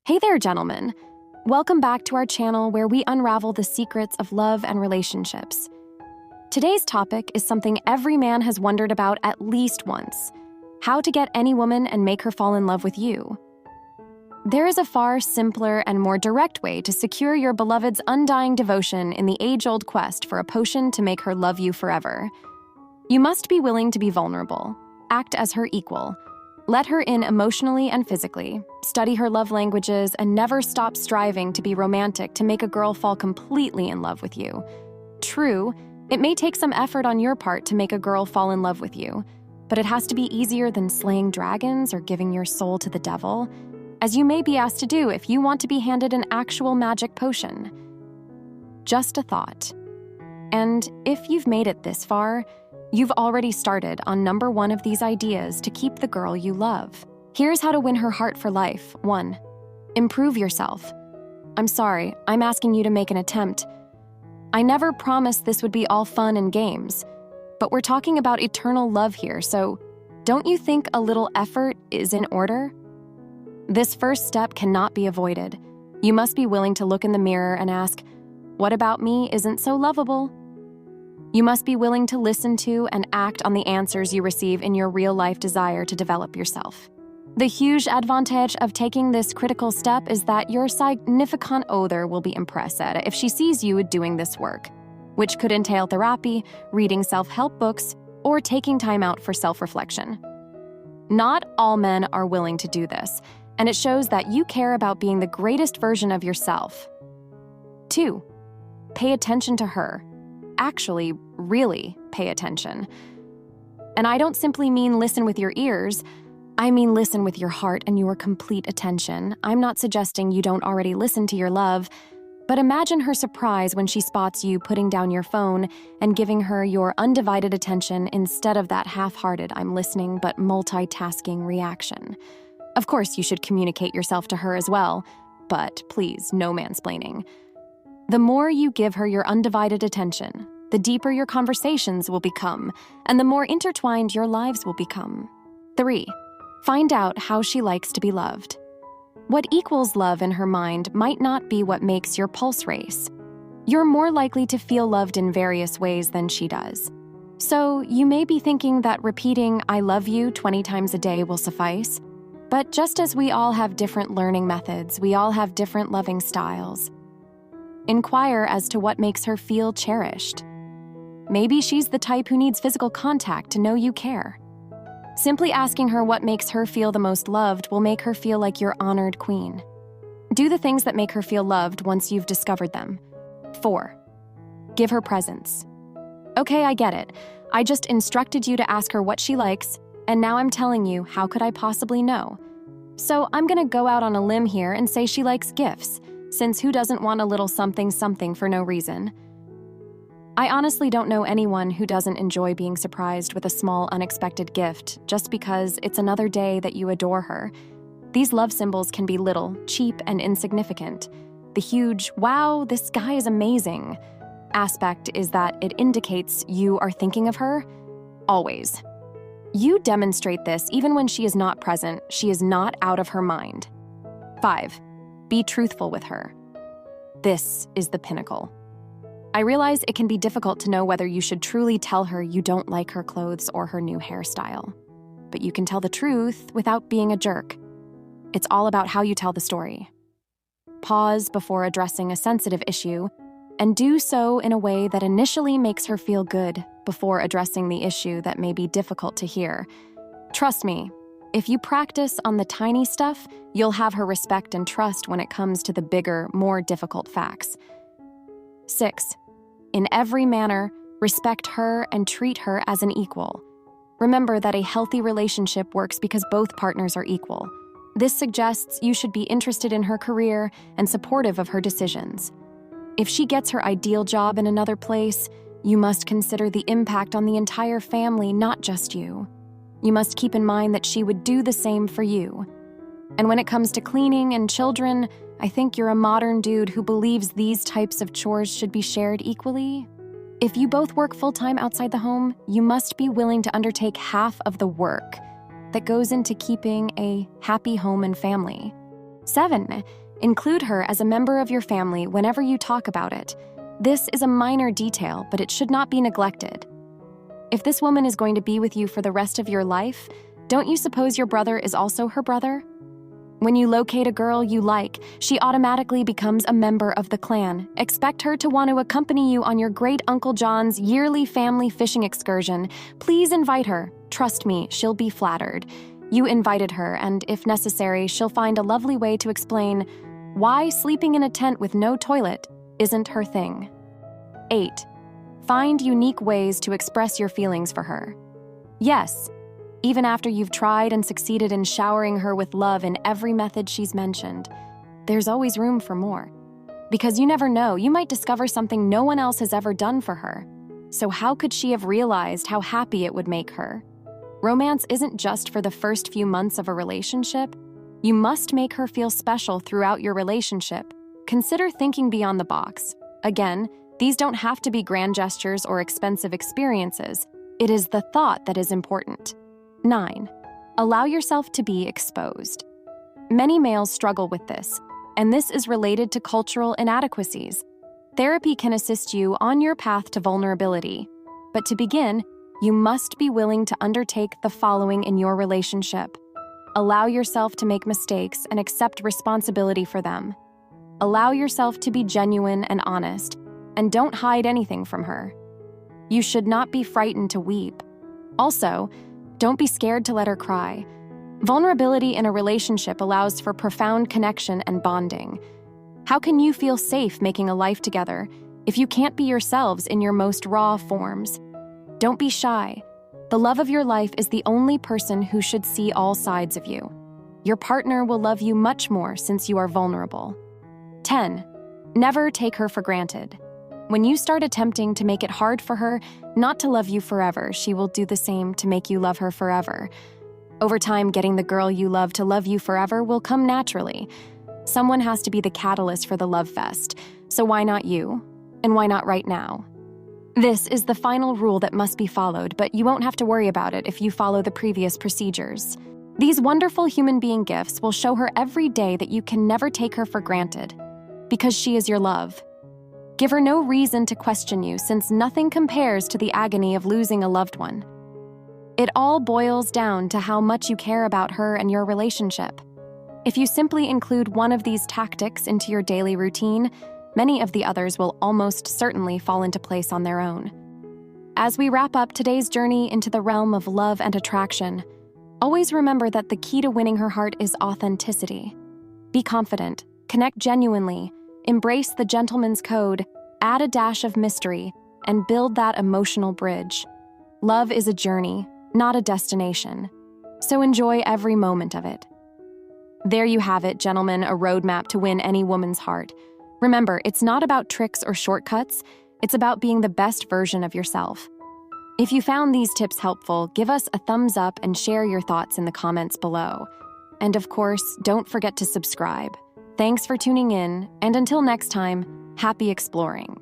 Hey there, gentlemen. Welcome back to our channel where we unravel the secrets of love and relationships. Today's topic is something every man has wondered about at least once: how to get any woman and make her fall in love with you. There is a far simpler and more direct way to secure your beloved's undying devotion in the age-old quest for a potion to make her love you forever. You must be willing to be vulnerable, act as her equal, let her in emotionally and physically, study her love languages, and never stop striving to be romantic to make a girl fall completely in love with you. True, it may take some effort on your part to make a girl fall in love with you, but it has to be easier than slaying dragons or giving your soul to the devil, as you may be asked to do if you want to be handed an actual magic potion. Just a thought. And if you've made it this far, you've already started on number one of these ideas to keep the girl you love. Here's how to win her heart for life. 1. Improve yourself. I'm sorry, I'm asking you to make an attempt. I never promised this would be all fun and games, but we're talking about eternal love here, so don't you think a little effort is in order? This first step cannot be avoided. You must be willing to look in the mirror and ask, what about me isn't so lovable? You must be willing to listen to and act on the answers you receive in your real-life desire to develop yourself. The huge advantage of taking this critical step is that your significant other will be impressed if she sees you doing this work, which could entail therapy, reading self-help books, or taking time out for self-reflection. Not all men are willing to do this, and it shows that you care about being the greatest version of yourself. 2. Pay attention to her. Actually, really pay attention. And I don't simply mean listen with your ears, I mean listen with your heart and your complete attention. I'm not suggesting you don't already listen to your love, but imagine her surprise when she spots you putting down your phone and giving her your undivided attention instead of that half-hearted I'm listening but multitasking reaction. Of course, you should communicate yourself to her as well, but please, no mansplaining. The more you give her your undivided attention, the deeper your conversations will become, and the more intertwined your lives will become. 3. Find out how she likes to be loved. What equals love in her mind might not be what makes your pulse race. You're more likely to feel loved in various ways than she does. So you may be thinking that repeating "I love you" 20 times a day will suffice, but just as we all have different learning methods, we all have different loving styles. Inquire as to what makes her feel cherished. Maybe she's the type who needs physical contact to know you care. Simply asking her what makes her feel the most loved will make her feel like your honored queen. Do the things that make her feel loved once you've discovered them. 4. Give her presents. Okay, I get it. I just instructed you to ask her what she likes, and now I'm telling you, how could I possibly know? So I'm gonna go out on a limb here and say she likes gifts, since who doesn't want a little something for no reason? I honestly don't know anyone who doesn't enjoy being surprised with a small, unexpected gift just because it's another day that you adore her. These love symbols can be little, cheap, and insignificant. The huge, wow, this guy is amazing aspect is that it indicates you are thinking of her always. You demonstrate this even when she is not present. She is not out of her mind. 5. Be truthful with her. This is the pinnacle. I realize it can be difficult to know whether you should truly tell her you don't like her clothes or her new hairstyle. But you can tell the truth without being a jerk. It's all about how you tell the story. Pause before addressing a sensitive issue, and do so in a way that initially makes her feel good before addressing the issue that may be difficult to hear. Trust me, if you practice on the tiny stuff, you'll have her respect and trust when it comes to the bigger, more difficult facts. 6. In every manner, respect her and treat her as an equal. Remember that a healthy relationship works because both partners are equal. This suggests you should be interested in her career and supportive of her decisions. If she gets her ideal job in another place, you must consider the impact on the entire family, not just you. You must keep in mind that she would do the same for you. And when it comes to cleaning and children, I think you're a modern dude who believes these types of chores should be shared equally. If you both work full-time outside the home, you must be willing to undertake half of the work that goes into keeping a happy home and family. 7. Include her as a member of your family whenever you talk about it. This is a minor detail, but it should not be neglected. If this woman is going to be with you for the rest of your life, don't you suppose your brother is also her brother? When you locate a girl you like, she automatically becomes a member of the clan. Expect her to want to accompany you on your great Uncle John's yearly family fishing excursion. Please invite her. Trust me, she'll be flattered. You invited her, and if necessary, she'll find a lovely way to explain why sleeping in a tent with no toilet isn't her thing. 8. Find unique ways to express your feelings for her. Yes, even after you've tried and succeeded in showering her with love in every method she's mentioned, there's always room for more. Because you never know, you might discover something no one else has ever done for her. So how could she have realized how happy it would make her? Romance isn't just for the first few months of a relationship. You must make her feel special throughout your relationship. Consider thinking beyond the box. Again, these don't have to be grand gestures or expensive experiences. It is the thought that is important. 9. Allow yourself to be exposed. Many males struggle with this, and this is related to cultural inadequacies. Therapy can assist you on your path to vulnerability. But to begin, you must be willing to undertake the following in your relationship. Allow yourself to make mistakes and accept responsibility for them. Allow yourself to be genuine and honest, and don't hide anything from her. You should not be frightened to weep. Also, don't be scared to let her cry. Vulnerability in a relationship allows for profound connection and bonding. How can you feel safe making a life together if you can't be yourselves in your most raw forms? Don't be shy. The love of your life is the only person who should see all sides of you. Your partner will love you much more since you are vulnerable. 10. Never take her for granted. When you start attempting to make it hard for her not to love you forever, she will do the same to make you love her forever. Over time, getting the girl you love to love you forever will come naturally. Someone has to be the catalyst for the love fest, so why not you? And why not right now? This is the final rule that must be followed, but you won't have to worry about it if you follow the previous procedures. These wonderful human being gifts will show her every day that you can never take her for granted, because she is your love. Give her no reason to question you, since nothing compares to the agony of losing a loved one. It all boils down to how much you care about her and your relationship. If you simply include one of these tactics into your daily routine, many of the others will almost certainly fall into place on their own. As we wrap up today's journey into the realm of love and attraction, always remember that the key to winning her heart is authenticity. Be confident, connect genuinely, embrace the gentleman's code, add a dash of mystery, and build that emotional bridge. Love is a journey, not a destination. So enjoy every moment of it. There you have it, gentlemen, a roadmap to win any woman's heart. Remember, it's not about tricks or shortcuts. It's about being the best version of yourself. If you found these tips helpful, give us a thumbs up and share your thoughts in the comments below. And of course, don't forget to subscribe. Thanks for tuning in, and until next time, happy exploring.